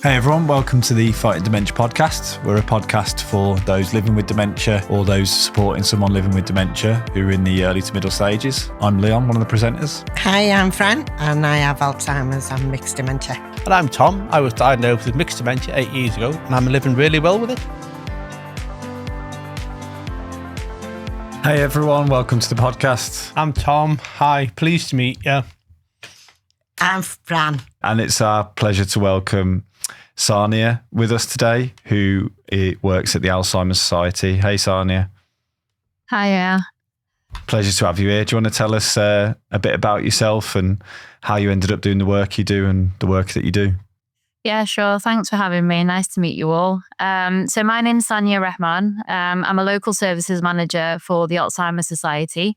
Hey everyone, welcome to the Fighting Dementia Podcast. We're a podcast for those living with dementia or those supporting someone living with dementia who are in the early to middle stages. I'm Leon, one of the presenters. Hi, I'm Fran and I have Alzheimer's and mixed dementia. And I'm Tom. I was diagnosed with mixed dementia 8 years ago and I'm living really well with it. Hey everyone, welcome to the podcast. I'm Tom. Hi, pleased to meet you. I'm Fran. And it's our pleasure to welcome Sania with us today, who works at the Alzheimer Society. Hey Sania. Hiya. Pleasure to have you here. Do you want to tell us a bit about yourself and how you ended up doing the work you do and the work that you do? Yeah, sure. Thanks for having me. Nice to meet you all. So my name's Sania Rehman. I'm a local services manager for the Alzheimer Society.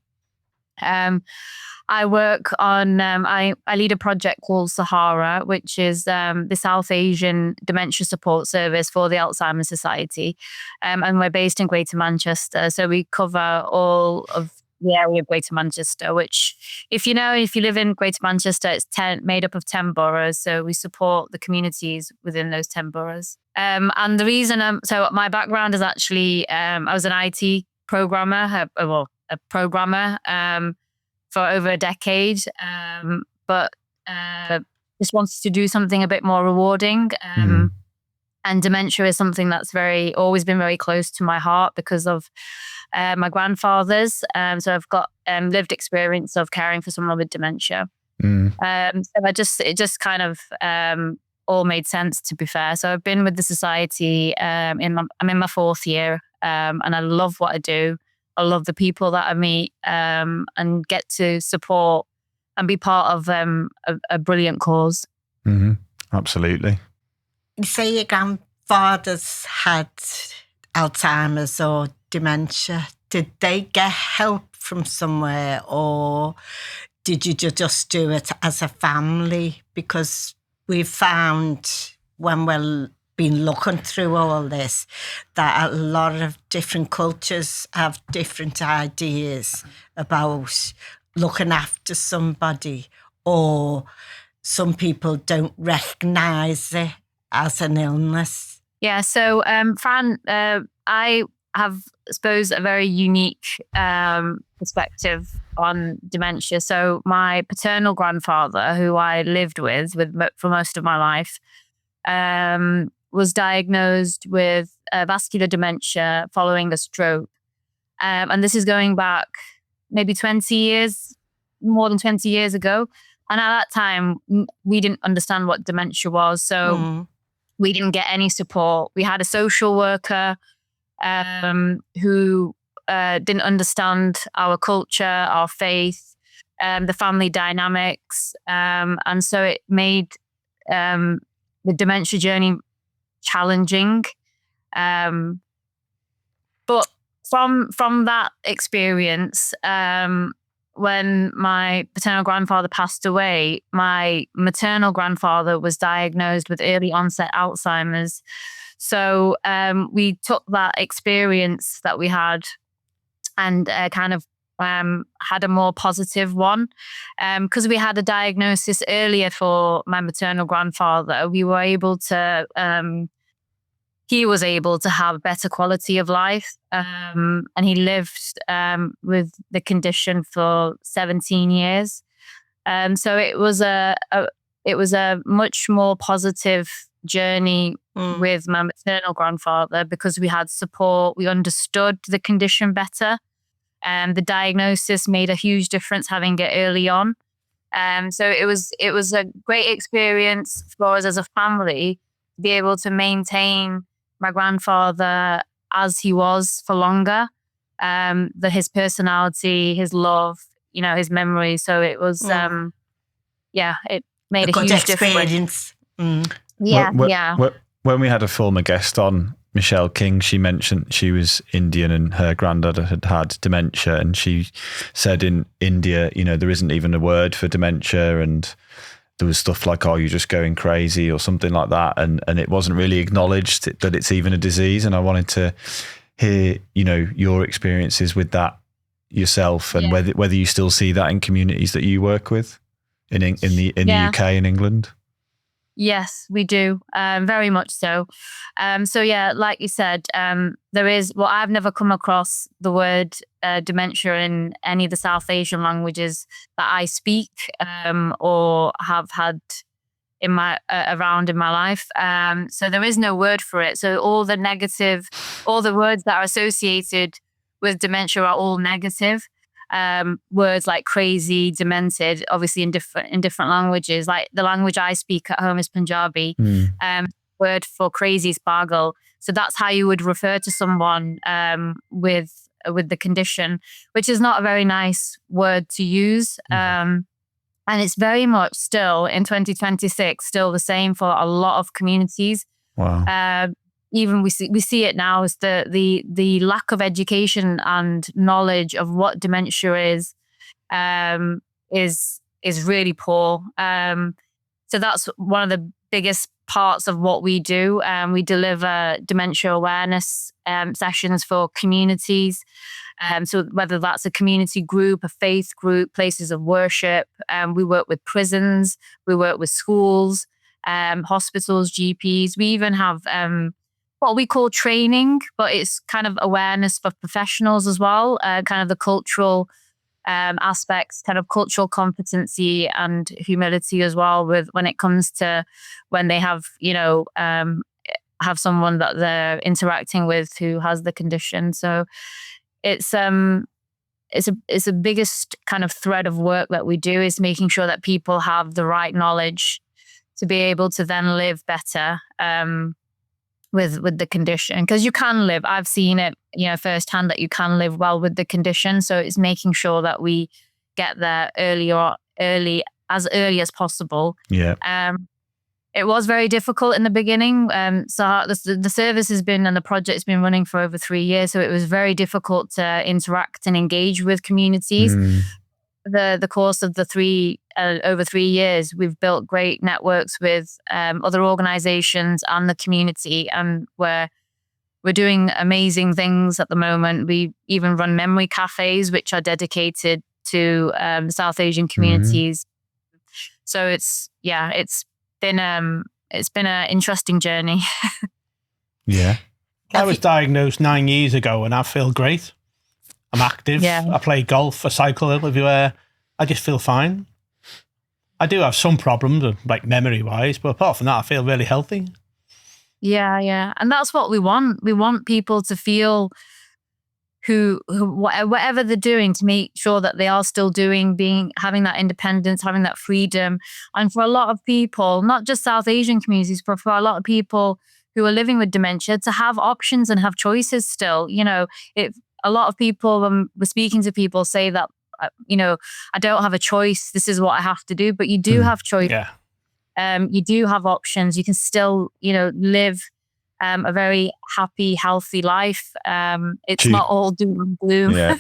I work on, I lead a project called SAHARA, which is the South Asian Dementia Support Service for the Alzheimer Society. And we're based in Greater Manchester. So we cover all of the area of Greater Manchester, which if you live in Greater Manchester, it's made up of 10 boroughs. So we support the communities within those 10 boroughs. And the reason, so my background is actually, I was an IT programmer, a programmer, for over a decade, but just wanted to do something a bit more rewarding. And dementia is something that's always been very close to my heart because of my grandfather's. So I've got lived experience of caring for someone with dementia. So it just kind of all made sense, to be fair. So I've been with the society. I'm in my fourth year, and I love what I do. I love the people that I meet and get to support and be part of a brilliant cause. Mm-hmm. Absolutely. You say your grandfathers had Alzheimer's or dementia. Did they get help from somewhere or did you just do it as a family? Because we've found when we're been looking through all this, that a lot of different cultures have different ideas about looking after somebody, or some people don't recognise it as an illness. Yeah, so Fran, I have, I suppose, a very unique perspective on dementia. So my paternal grandfather, who I lived with for most of my life, was diagnosed with vascular dementia following a stroke. And this is going back maybe 20 years, more than 20 years ago. And at that time, we didn't understand what dementia was. So we didn't get any support. We had a social worker who didn't understand our culture, our faith, the family dynamics. And so it made the dementia journey challenging. But from that experience, when my paternal grandfather passed away, my maternal grandfather was diagnosed with early-onset Alzheimer's. So we took that experience that we had and kind of had a more positive one. Because we had a diagnosis earlier for my maternal grandfather, we were able to, he was able to have better quality of life. And he lived with the condition for 17 years. So it was a much more positive journey with my maternal grandfather because we had support, we understood the condition better. The diagnosis made a huge difference having it early on. So it was a great experience for us as a family to be able to maintain my grandfather as he was for longer. His personality, his love, his memory. So it was, it made a huge experience. Difference. Yeah. When we had a former guest on, Michelle King, she mentioned she was Indian and her granddad had dementia, and she said in India, there isn't even a word for dementia, and there was stuff like, "Oh, you're just going crazy" or something like that, and it wasn't really acknowledged that it's even a disease. And I wanted to hear, your experiences with that yourself, and whether you still see that in communities that you work with in the UK and England. Yes, we do. Very much so. So yeah, like you said, there is, well, I've never come across the word dementia in any of the South Asian languages that I speak or have had in my around in my life. So there is no word for it. So all the words that are associated with dementia are all negative. Words like crazy, demented, obviously in different languages. Like the language I speak at home is Punjabi. Word for crazy is pagal. So that's how you would refer to someone with the condition, which is not a very nice word to use. And it's very much still in 2026, still the same for a lot of communities. Wow. Even we see it now as the lack of education and knowledge of what dementia is really poor. So that's one of the biggest parts of what we do. We deliver dementia awareness sessions for communities. So whether that's a community group, a faith group, places of worship, we work with prisons, we work with schools, hospitals, GPs. We even have what we call training, but it's kind of awareness for professionals as well, kind of the cultural aspects, kind of cultural competency and humility as well with when it comes to when they have, have someone that they're interacting with who has the condition. So it's a biggest kind of thread of work that we do is making sure that people have the right knowledge to be able to then live better with the condition, because you can live. I've seen it, firsthand that you can live well with the condition. So it's making sure that we get there early as possible. Yeah. It was very difficult in the beginning. So the service has been and the project's been running for over 3 years. So it was very difficult to interact and engage with communities. The course of over 3 years, we've built great networks with other organizations and the community, and we're doing amazing things at the moment. We even run memory cafés, which are dedicated to South Asian communities. So it's been an interesting journey. Yeah. I was diagnosed 9 years ago and I feel great. I'm active. Yeah. I play golf, I cycle everywhere. I just feel fine. I do have some problems, like memory-wise, but apart from that, I feel really healthy. Yeah. And that's what we want. We want people to feel whatever they're doing, to make sure that they are still having that independence, having that freedom. And for a lot of people, not just South Asian communities, but for a lot of people who are living with dementia, to have options and have choices still. A lot of people, when we're speaking to people, say that, I don't have a choice. This is what I have to do. But you do have choice. Yeah. You do have options. You can still, live a very happy, healthy life. It's not all doom and gloom. Yeah.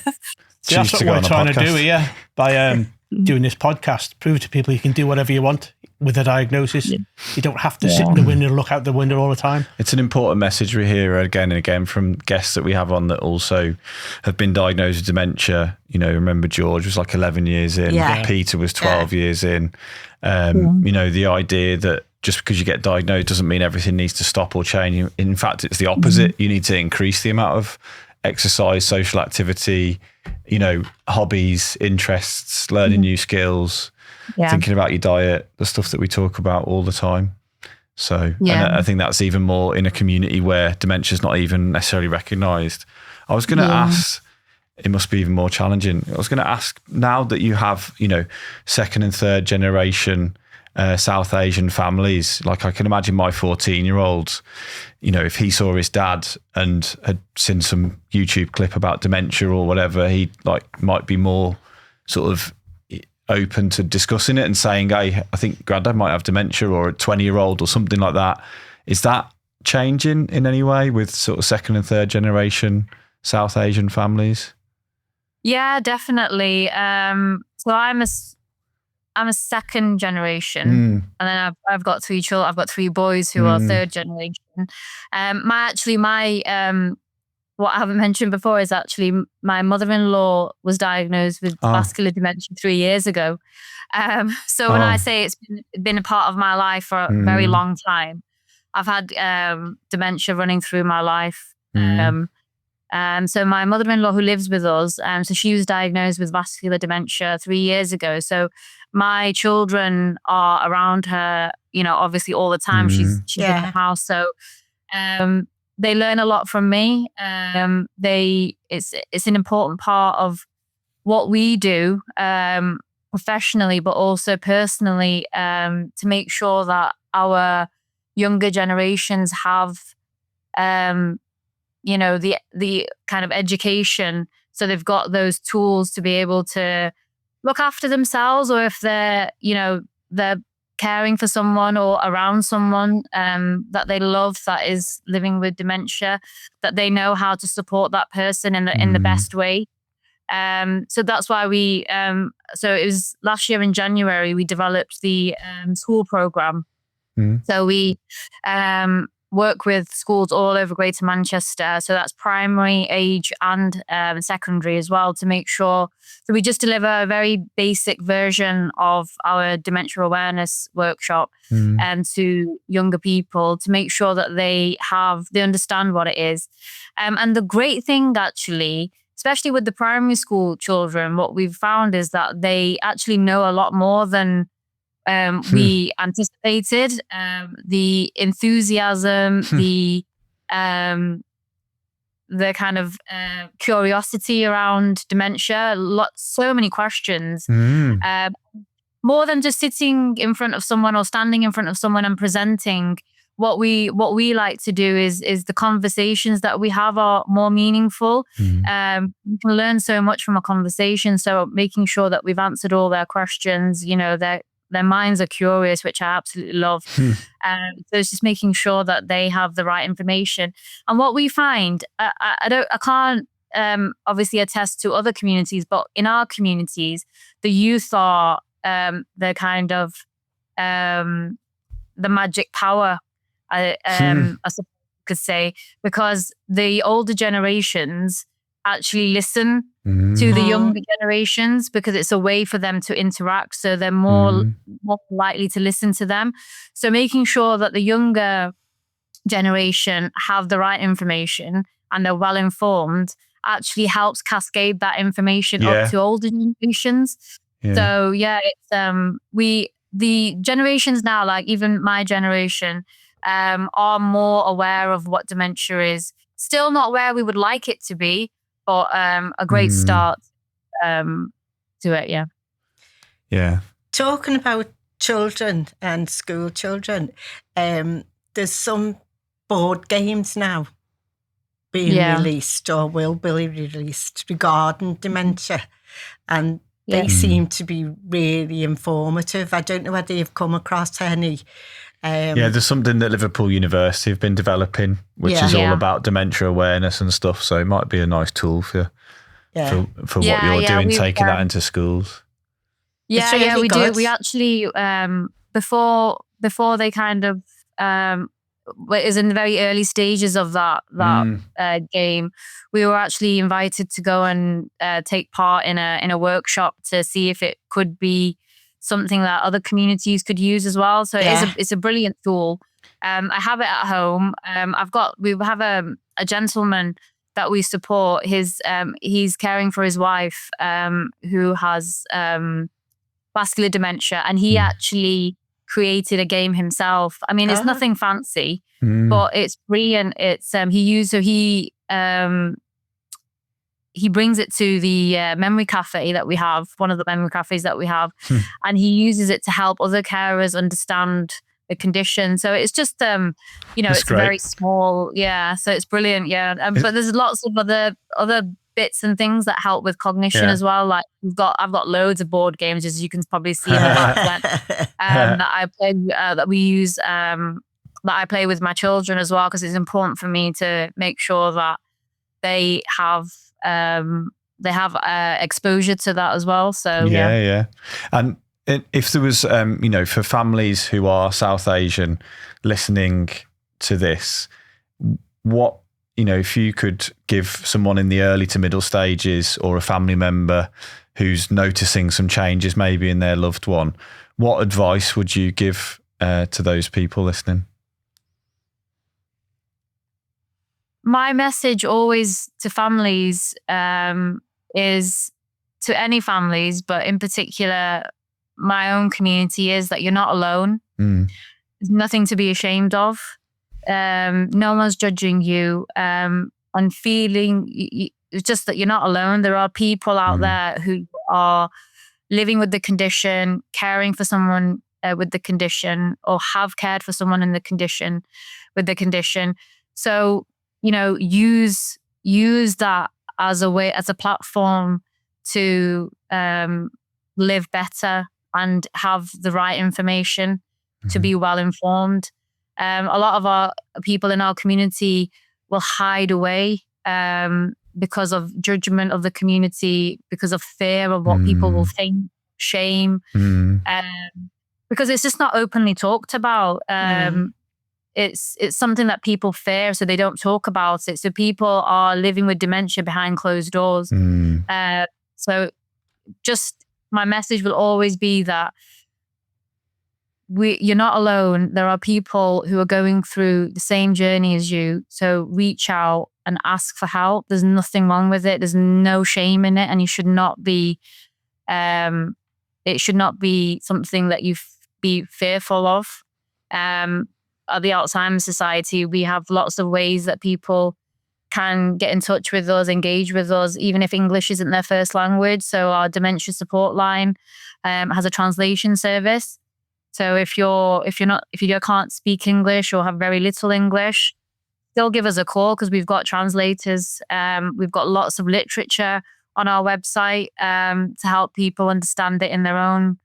That's what we're trying to do here by doing this podcast. Prove to people you can do whatever you want with a diagnosis. Yeah. You don't have to sit in the window and look out the window all the time. It's an important message we hear again and again from guests that we have on that also have been diagnosed with dementia. Remember George was like 11 years in. Yeah. Peter was 12 years in. The idea that just because you get diagnosed doesn't mean everything needs to stop or change. In fact, it's the opposite. You need to increase the amount of exercise, social activity, hobbies, interests, learning new skills, thinking about your diet, the stuff that we talk about all the time. So and I think that's even more in a community where dementia is not even necessarily recognised. I was going to ask, it must be even more challenging. I was going to ask, now that you have, second and third generation South Asian families, like I can imagine my 14-year-old, if he saw his dad and had seen some YouTube clip about dementia or whatever, he might be more sort of open to discussing it and saying, hey, I think granddad might have dementia, or a 20-year-old or something like that. Is that changing in any way with sort of second and third generation South Asian families? Yeah, definitely. So I'm a second generation, and then I've got 3 children. I've got 3 boys who are third generation. My what I haven't mentioned before is actually my mother-in-law was diagnosed with vascular dementia 3 years ago. So when I say it's been a part of my life for a very long time, I've had dementia running through my life. So my mother-in-law who lives with us, so she was diagnosed with vascular dementia 3 years ago. So my children are around her, obviously all the time. She's in the house. So they learn a lot from me. It's an important part of what we do professionally, but also personally, to make sure that our younger generations have, the kind of education. So they've got those tools to be able to look after themselves, or if they're caring for someone or around someone that they love that is living with dementia, that they know how to support that person in the best way. So that's why so it was last year in January, we developed the school program. So we work with schools all over Greater Manchester. So that's primary age and secondary as well, to make sure that we just deliver a very basic version of our dementia awareness workshop to younger people, to make sure that they understand what it is. And the great thing actually, especially with the primary school children, what we've found is that they actually know a lot more than we anticipated. The enthusiasm, the kind of curiosity around dementia, so many questions. More than just sitting in front of someone or standing in front of someone and presenting. What we like to do is the conversations that we have are more meaningful. You can learn so much from a conversation. So making sure that we've answered all their questions, their minds are curious, which I absolutely love. So it's just making sure that they have the right information. And what we find, I can't obviously attest to other communities, but in our communities, the youth are the kind of the magic power, I suppose you could say, because the older generations actually listen to the younger generations, because it's a way for them to interact. So they're more likely to listen to them. So making sure that the younger generation have the right information and they're well informed actually helps cascade that information up to older generations. So it's the generations now, like even my generation, are more aware of what dementia is. Still not where we would like it to be, but a great start to it. Yeah. Talking about children and school children, there's some board games now being released or will be released regarding dementia, and they seem to be really informative. I don't know whether you've come across any. There's something that Liverpool University have been developing, which is all about dementia awareness and stuff. So it might be a nice tool for what you're doing, taking that into schools. Yeah, really we good. do. We actually before they kind of it was in the very early stages of that game, we were actually invited to go and take part in a workshop to see if it could be something that other communities could use as well. So it's a brilliant tool. I have it at home. We have a gentleman that we support. He's caring for his wife who has vascular dementia, and he actually created a game himself. I mean, it's nothing fancy, but it's brilliant. It's he brings it to the memory cafe that we have, one of the memory cafes that we have, and he uses it to help other carers understand the condition. So it's just, That's it's great. Very small. Yeah. So it's brilliant. Yeah. But there's lots of other bits and things that help with cognition as well. Like I've got loads of board games, as you can probably see in the back that I play, that we use, that I play with my children as well, because it's important for me to make sure that they have exposure to that as well. So yeah. And if there was, for families who are South Asian listening to this, what if you could give someone in the early to middle stages or a family member who's noticing some changes maybe in their loved one, what advice would you give to those people listening? My message always to families is, to any families, but in particular, my own community, is that you're not alone. There's nothing to be ashamed of. No one's judging you. And feeling, it's just that you're not alone. There are people out there who are living with the condition, caring for someone with the condition, or have cared for someone in the condition with the condition. So, use that as a platform to live better and have the right information to be well informed. A lot of our people in our community will hide away because of judgment of the community, because of fear of what people will think, shame, because it's just not openly talked about. It's something that people fear, so they don't talk about it. So people are living with dementia behind closed doors. So just my message will always be that you're not alone. There are people who are going through the same journey as you. So reach out and ask for help. There's nothing wrong with it. There's no shame in it, and you should not be. It should not be something that you be fearful of. At the Alzheimer Society, we have lots of ways that people can get in touch with us, engage with us, even if English isn't their first language. So our dementia support line has a translation service. So if you can't speak English or have very little English, still give us a call, because we've got translators. We've got lots of literature on our website to help people understand it in their own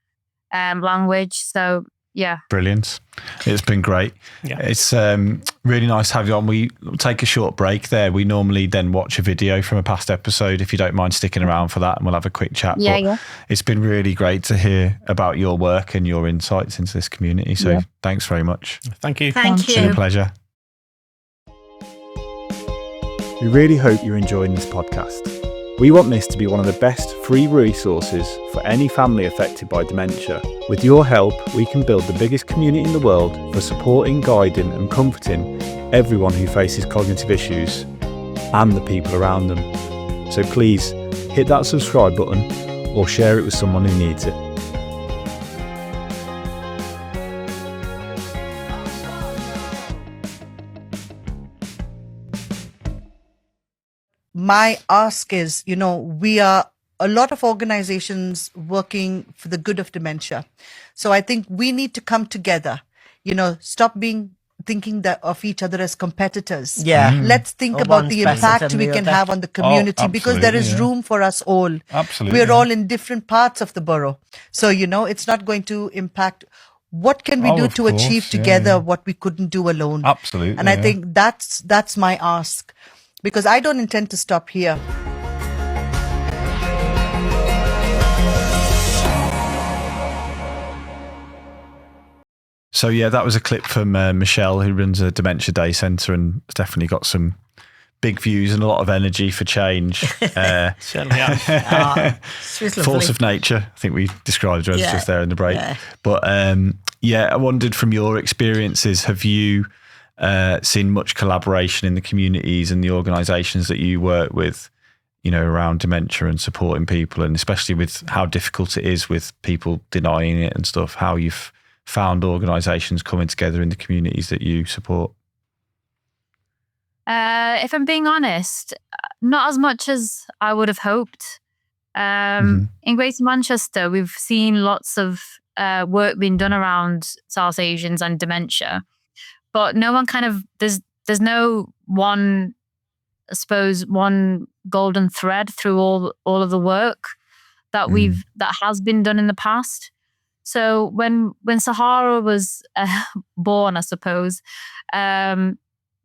language. So yeah. Brilliant. It's been great. Yeah. It's really nice to have you on. We take a short break there. We normally then watch a video from a past episode, if you don't mind sticking around for that, and we'll have a quick chat. Yeah. It's been really great to hear about your work and your insights into this community. So thanks very much. Thank you. Thank you. It's been a pleasure. We really hope you're enjoying this podcast. We want this to be one of the best free resources for any family affected by dementia. With your help, we can build the biggest community in the world for supporting, guiding and comforting everyone who faces cognitive issues and the people around them. So please hit that subscribe button or share it with someone who needs it. My ask is, we are a lot of organizations working for the good of dementia. So I think we need to come together, stop thinking that of each other as competitors. Yeah. Let's think about the impact we can have on the community, because there is room for us all. Absolutely. We're all in different parts of the borough. So, it's not going to impact. What can we do to achieve together what we couldn't do alone? Absolutely. And I think that's my ask. Because I don't intend to stop here. So that was a clip from Michelle, who runs a Dementia Day Centre, and has definitely got some big views and a lot of energy for change. Certainly has. Force of nature, I think we described her as just there in the break. Yeah. But I wondered, from your experiences, have you seen much collaboration in the communities and the organisations that you work with, around dementia and supporting people, and especially with how difficult it is with people denying it and stuff, how you've found organisations coming together in the communities that you support? If I'm being honest, not as much as I would have hoped. In Greater Manchester, we've seen lots of work being done around South Asians and dementia. But no one there's no one, I suppose, one golden thread through all of the work that that has been done in the past. So when SAHARA was born, I suppose, that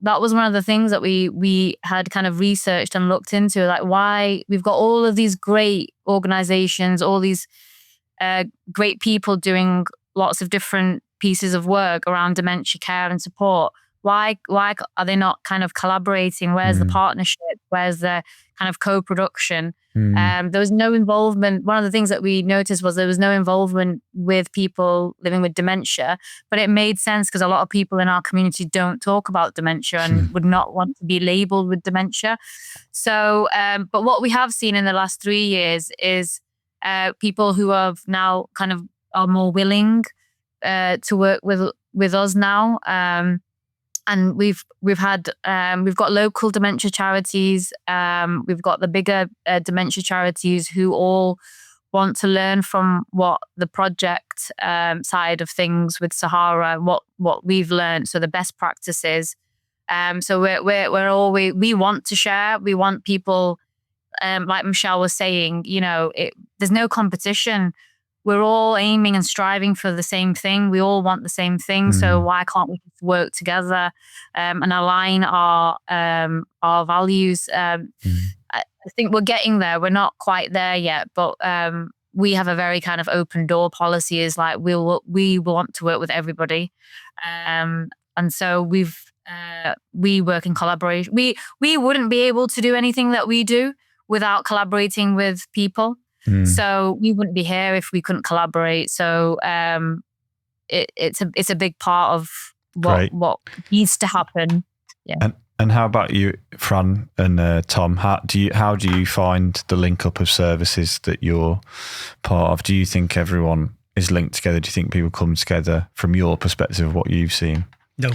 was one of the things that we had kind of researched and looked into, like why we've got all of these great organizations, all these great people doing lots of different pieces of work around dementia care and support, why are they not kind of collaborating? Where's the partnership? Where's the kind of co-production? There was no involvement. One of the things that we noticed was there was no involvement with people living with dementia, but it made sense because a lot of people in our community don't talk about dementia and would not want to be labeled with dementia. So, but what we have seen in the last 3 years is people who have now kind of are more willing to work with us now. And we've got local dementia charities. We've got the bigger dementia charities who all want to learn from what the project side of things with SAHARA, what we've learned, so the best practices. So we want to share. We want people, like Michelle was saying, there's no competition. We're all aiming and striving for the same thing. We all want the same thing. So why can't we just work together and align our values? I think we're getting there. We're not quite there yet, but we have a very kind of open door policy. Is like we want to work with everybody, and so we work in collaboration. We wouldn't be able to do anything that we do without collaborating with people. So we wouldn't be here if we couldn't collaborate. So it's a big part of what needs to happen. Yeah. And how about you, Fran and Tom? How do you find the link up of services that you're part of? Do you think everyone is linked together? Do you think people come together from your perspective of what you've seen? No,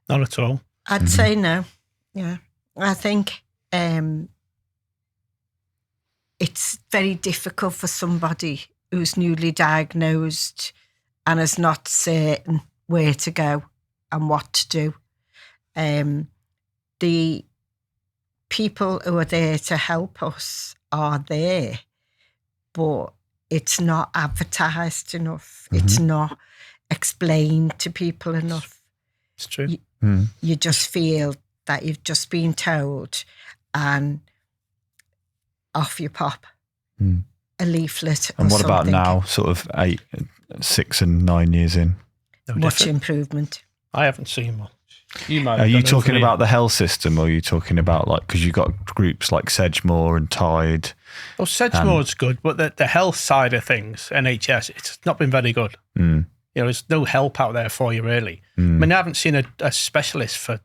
not at all. I'd say no. Yeah, I think. It's very difficult for somebody who's newly diagnosed and is not certain where to go and what to do. The people who are there to help us are there, but it's not advertised enough. It's not explained to people enough. It's true. You just feel that you've just been told and off you pop a leaflet or and what something. about now, sort of 6 and 9 years in? Much improvement. I haven't seen much. You might. Are you talking about the health system, or are you talking about because you've got groups like Sedgemoor and Tide? Well, Sedgemoor's good, but the health side of things, NHS, it's not been very good. There's no help out there for you, really. I mean, I haven't seen a specialist for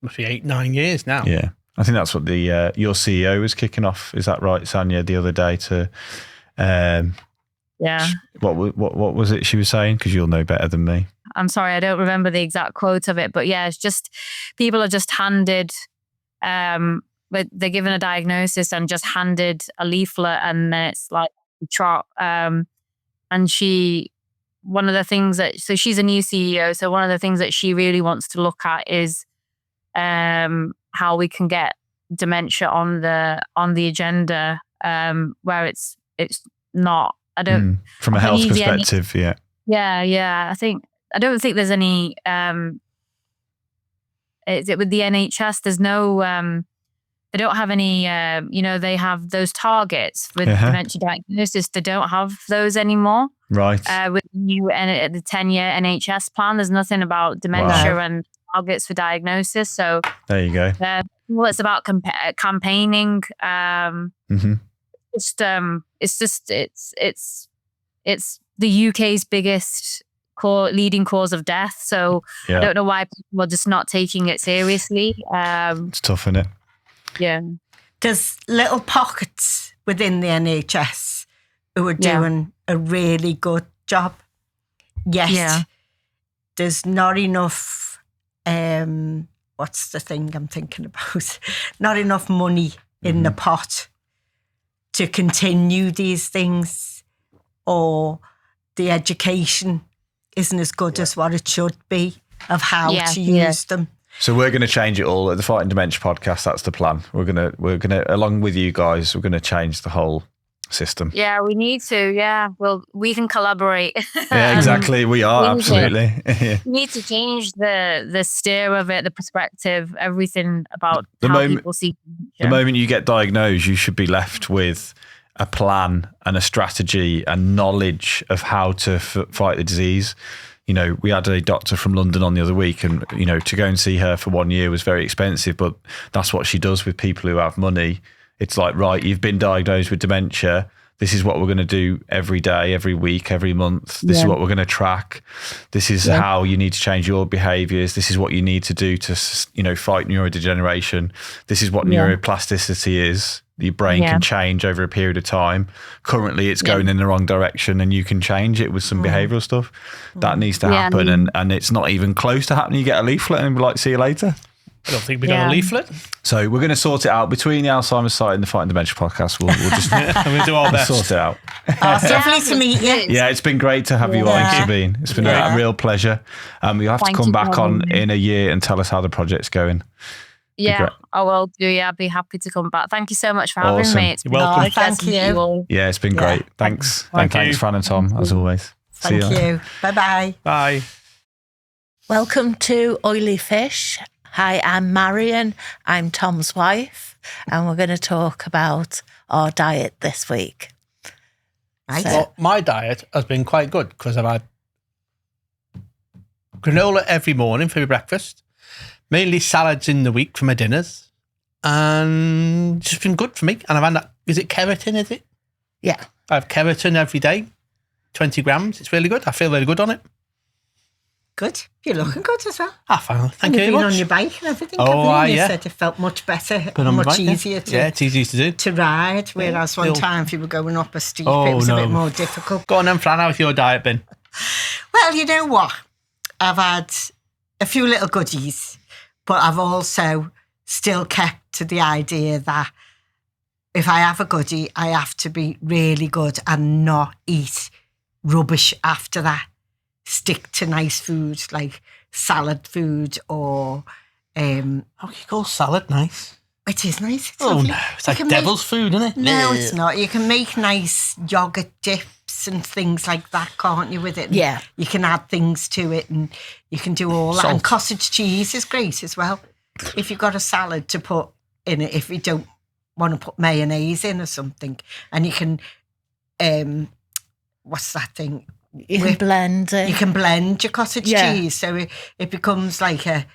maybe 8-9 years now. Yeah. I think that's what your CEO was kicking off. Is that right, Sania? The other day to, yeah. What was it she was saying? Because you'll know better than me. I'm sorry, I don't remember the exact quote of it, but yeah, it's just people are just handed, but they're given a diagnosis and just handed a leaflet, and then it's like trot. And one of the things so she's a new CEO, so one of the things that she really wants to look at is, how we can get dementia on the agenda, where it's not. I don't from a health perspective. Yeah. I don't think there's any. Is it with the NHS? There's no. They don't have any. They have those targets with dementia diagnosis. They don't have those anymore. Right. With the 10-year NHS plan, there's nothing about dementia and targets for diagnosis. So there you go. It's about campaigning. It's the UK's biggest leading cause of death. So I don't know why people are just not taking it seriously. It's tough, isn't it? Yeah. There's little pockets within the NHS who are doing a really good job. Yet there's not enough. What's the thing I'm thinking about? Not enough money in the pot to continue these things, or the education isn't as good as what it should be of how to use them. So we're going to change it all at the Fighting Dementia Podcast. That's the plan. We're gonna along with you guys, we're going to change the whole system. Yeah, we need to. Yeah, well, we can collaborate. Yeah, exactly. We are absolutely. We need to change the steer of it, the perspective, everything about how people see dementia. The moment you get diagnosed, you should be left with a plan and a strategy and knowledge of how to fight the disease. You know, we had a doctor from London on the other week, and, you know, to go and see her for 1 year was very expensive, but that's what she does with people who have money. It's like, right, you've been diagnosed with dementia. This is what we're going to do every day, every week, every month. This is what we're going to track. This is how you need to change your behaviors. This is what you need to do to, you know, fight neurodegeneration. This is what neuroplasticity is. Your brain can change over a period of time. Currently, it's going in the wrong direction, and you can change it with some behavioural stuff. That needs to happen, and it's not even close to happening. You get a leaflet and be like, see you later. I don't think we got a leaflet. So we're going to sort it out between the Alzheimer's Society and the Fighting Dementia Podcast. We'll just we'll do our best. Sort it out. Oh, it's lovely to meet you. Yeah, it's been great to have you on, Sabine. It's been a real pleasure. You have to come back on in a year and tell us how the project's going. Yeah, I will do. Yeah, I'd be happy to come back. Thank you so much for having me. It's been welcome. Thank you. Yeah, it's been great. Thanks. Thanks, Fran and Tom, as always. Thank you. Bye-bye. Bye. Welcome to Oily Fish. Hi, I'm Marion. I'm Tom's wife, and we're going to talk about our diet this week. Right. Well, my diet has been quite good because I've had granola every morning for my breakfast, mainly salads in the week for my dinners, and it's just been good for me. And I've had that, is it keratin, is it? Yeah. I have keratin every day, 20 grams. It's really good. I feel really good on it. Good. You're looking good as well. Thank you very You've been much. on your bike and everything. You said it felt much better, Been on my much bike, easier to it's easy to do. to ride. Whereas one time, if you were going up a steep, Oh, it was no. a bit more difficult. Go on then, Fran, how's your diet been? Well, you know what? I've had a few little goodies, but I've also still kept to the idea that if I have a goodie, I have to be really good and not eat rubbish after that. Stick to nice food like salad food or... How can you call salad nice? It is nice. It's Oh, lovely. no. It's You like can devil's food, isn't it? No, it's not. You can make nice yogurt dips and things like that, can't you, with it? And Yeah. you can add things to it and you can do all that. Salt. And cottage cheese is great as well. If you've got a salad to put in it, if you don't want to put mayonnaise in or something. And you can, what's that thing? You can blend it. You can blend your cottage Yeah. cheese. So it becomes like a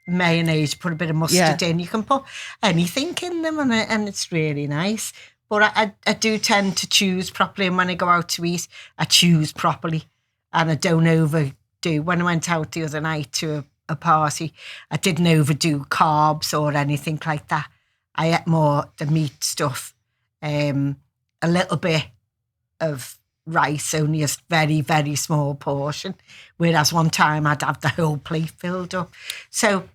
mayonnaise, put a bit of mustard in. You can put anything in them and it's really nice. But I do tend to choose properly. And when I go out to eat, I choose properly. And I don't overdo. When I went out the other night to a party, I didn't overdo carbs or anything like that. I ate more the meat stuff, a little bit of rice, only a very, very small portion, whereas one time I'd have the whole plate filled up. So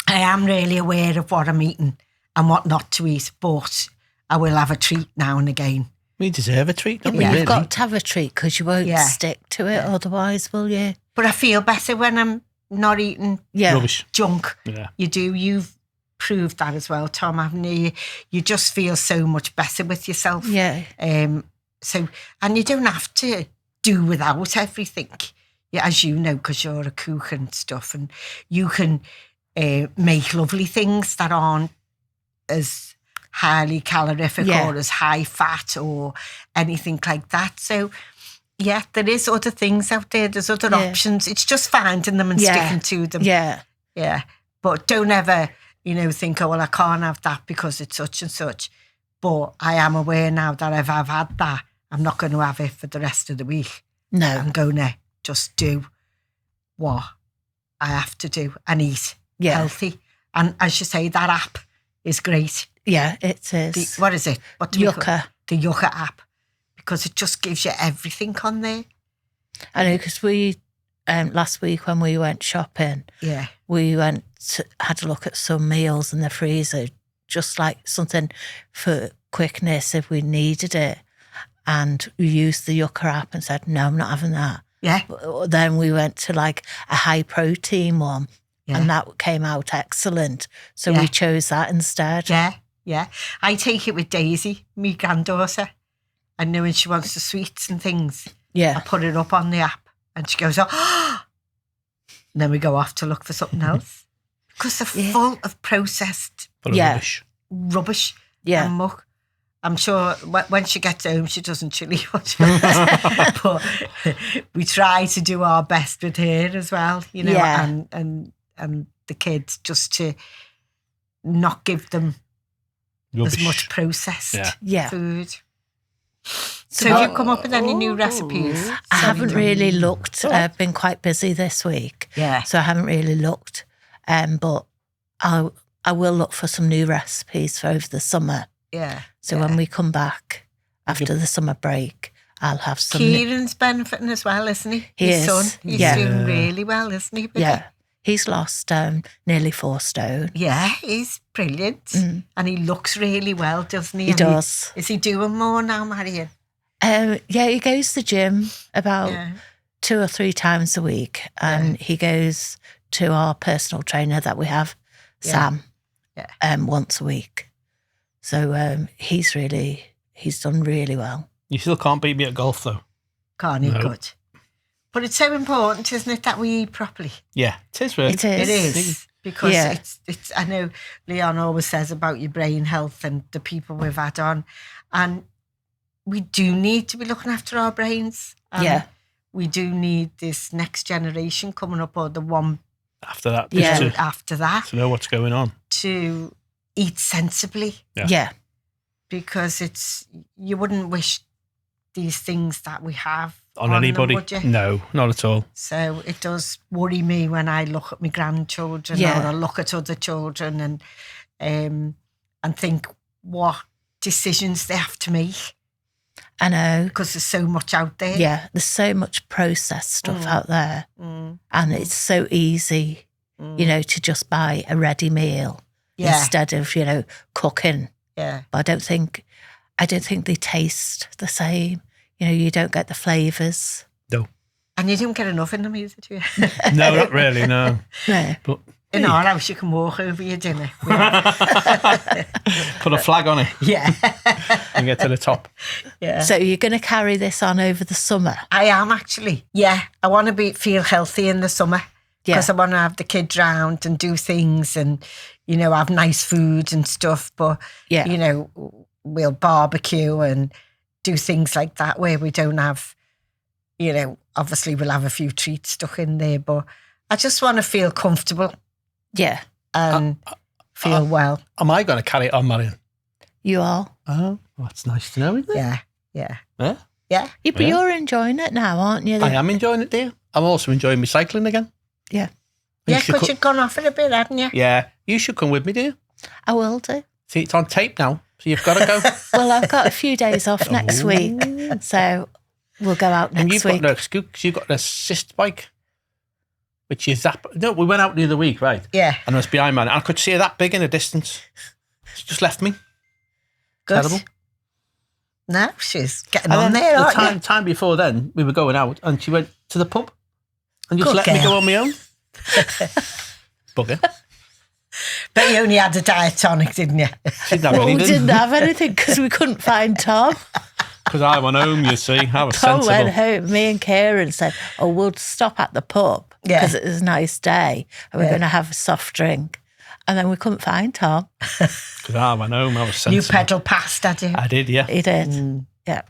I am really aware of what I'm eating and what not to eat, but I will have a treat now and again. We deserve a treat, don't we? You've Really? got to have a treat because you won't stick to it otherwise, will you? But I feel better when I'm not eating Rubbish. junk. Yeah. You do. You've proved that as well, Tom, haven't you? You just feel so much better with yourself. Yeah. So, and you don't have to do without everything, as you know, because you're a cook and stuff, and you can make lovely things that aren't as highly calorific or as high fat or anything like that. So, yeah, there is other things out there. There's other options. It's just finding them and sticking to them. Yeah. Yeah. But don't ever, think, oh, well, I can't have that because it's such and such. But I am aware now that if I've had that, I'm not going to have it for the rest of the week. No. I'm going to just do what I have to do and eat healthy. And as you say, that app is great. Yeah, it is. What is it? What do we call Yuka. it? The Yuka app. Because it just gives you everything on there. I know, because we, last week when we went shopping, we had a look at some meals in the freezer, just like something for quickness if we needed it. And we used the Yuka app and said, no, I'm not having that. Yeah. Then we went to like a high protein one and that came out excellent. So we chose that instead. Yeah, yeah. I take it with Daisy, my granddaughter. And knowing she wants the sweets and things, I put it up on the app and she goes, oh, and then we go off to look for something else. Because they're full of processed Full of rubbish. Rubbish and muck. I'm sure when she gets home, she doesn't chili much. But we try to do our best with her as well, you know, and the kids, just to not give them as much processed food. So have you come up with any new recipes? I haven't really looked. I've been quite busy this week. Yeah. So I haven't really looked. But I will look for some new recipes for over the summer. Yeah. So when we come back after the summer break, I'll have some. Kieran's benefiting as well, isn't he? His son. He's doing really well, isn't he? Yeah. He's lost nearly 4 stone. Yeah, he's brilliant. And he looks really well, doesn't he? He does. Is he doing more now, Marion? He goes to the gym about 2 or 3 times a week. And he goes to our personal trainer that we have, Sam, once a week. So he's done really well. You still can't beat me at golf, though. Can't he? Good. But it's so important, isn't it, that we eat properly? Yeah, it is really. It is. It is. Because it's. I know Leon always says about your brain health and the people we've had on. And we do need to be looking after our brains. And we do need this next generation coming up, or the one after that. After that. To know what's going on. To eat sensibly. Yeah. Because you wouldn't wish these things that we have on anybody. Them, would you? No, not at all. So it does worry me when I look at my grandchildren or I look at other children and think what decisions they have to make. I know. Because there's so much out there. Yeah, there's so much processed stuff out there. And it's so easy, you know, to just buy a ready meal instead of, you know, cooking. Yeah. But I don't think they taste the same. You know, you don't get the flavours. No. And you don't get enough in them either, do you? No, not really, no. No. But in our house, you can walk over your dinner. Put a flag on it. Yeah. And get to the top. Yeah. So you're going to carry this on over the summer? I am, actually. Yeah. I want to feel healthy in the summer. Because I want to have the kids round and do things and, you know, have nice food and stuff. But, you know, we'll barbecue and do things like that where we don't have, you know, obviously we'll have a few treats stuck in there. But I just want to feel comfortable. Yeah. And feel well. Am I going to carry it on, Marion? You are. Oh, well, that's nice to know, isn't it? Yeah. Yeah, but you're enjoying it now, aren't you? I am enjoying it, dear. I'm also enjoying my cycling again. Yeah. Yeah, because you've gone off it a bit, haven't you? Yeah. You should come with me, dear. I will do. See, it's on tape now, so you've got to go. Well, I've got a few days off next week, so we'll go out next week. And you've got no excuse, because you've got an assist bike, which is that. No, we went out the other week, right? Yeah. And I was behind man. I could see her that big in a distance. She just left me. Good. Terrible. No, she's getting on there, aren't you? Time before then, we were going out, and she went to the pub and just let me go on my own. Bugger. But you only had a diet tonic, didn't you? We didn't have anything because we couldn't find Tom. Because I went home, you see. I was Tom sensible. went home. Me and Kieran said, we'll stop at the pub because it was a nice day and we're going to have a soft drink. And then we couldn't find Tom. Because I went home, I was sensible. You pedalled past, had you? I did, yeah. He did, yeah.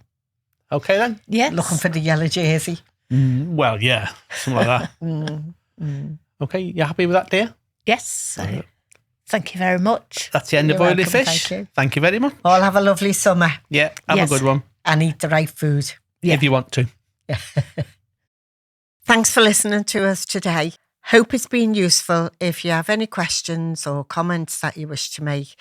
Okay then? Yes. Looking for the yellow jersey. Well, yeah, something like that. Okay, you happy with that, dear? Yes. So, thank you very much. That's the end of Oily Fish. Thank you very much. All have a lovely summer. Yeah, have a good one. And eat the right food. If you want to. Yeah. Thanks for listening to us today. Hope it's been useful. If you have any questions or comments that you wish to make,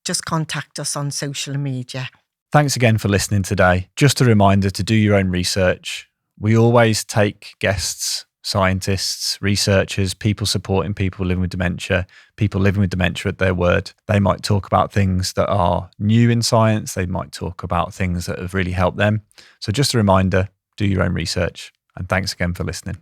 just contact us on social media. Thanks again for listening today. Just a reminder to do your own research. We always take guests, scientists, researchers, people supporting people living with dementia at their word. They might talk about things that are new in science. They might talk about things that have really helped them. So just a reminder, do your own research. And thanks again for listening.